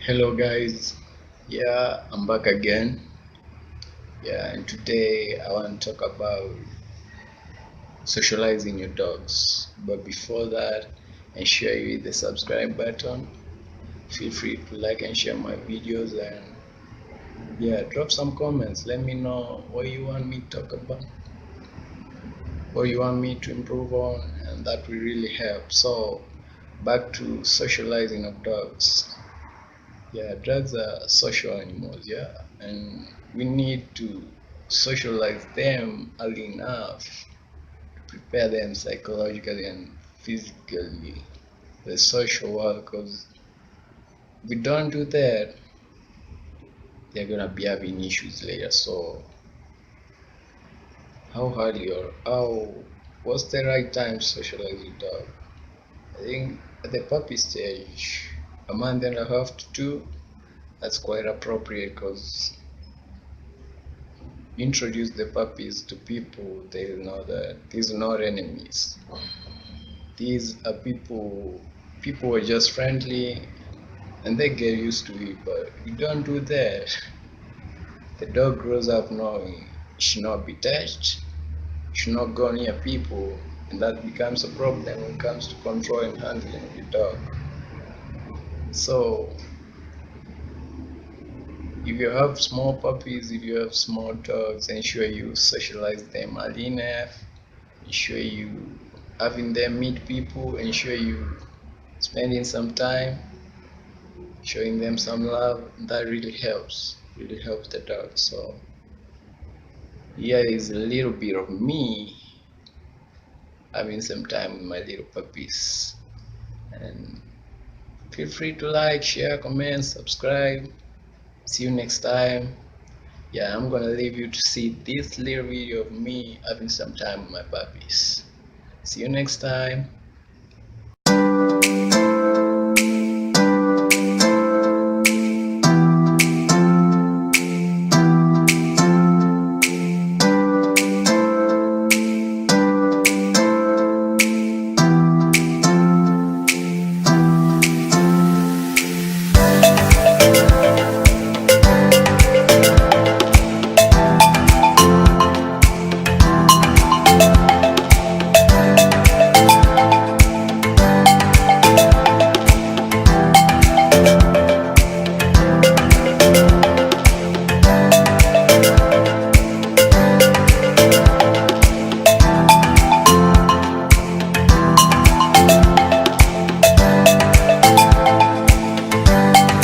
Hello guys, yeah, I'm back again. Yeah, and today I want to talk about socializing your dogs. But before that, ensure you hit the subscribe button. Feel free to like and share my videos and yeah, drop some comments. Let me know what you want me to talk about, what you want me to improve on, and that will really help. So, back to socializing of dogs. Yeah, dogs are social animals, yeah, and we need to socialize them early enough to prepare them psychologically and physically for the social world. Because if we don't do that, they're gonna be having issues later. So, how early or how what's the right time to socialize with dog? I think at the puppy stage, a month and a half to two, that's quite appropriate because introduce the puppies to people, they know that these are not enemies. These are people are just friendly and they get used to it. But you don't do that. The dog grows up knowing it should not be touched, it should not go near people, and that becomes a problem when it comes to control and handling the dog. So if you have small puppies, if you have small dogs, ensure you socialize them early enough. Ensure you having them meet people, ensure you spending some time showing them some love. That really helps the dog. So here is a little bit of me having some time with my little puppies. And feel free to like, share, comment, subscribe. See you next time. Yeah, I'm gonna leave you to see this little video of me having some time with my puppies. See you next time.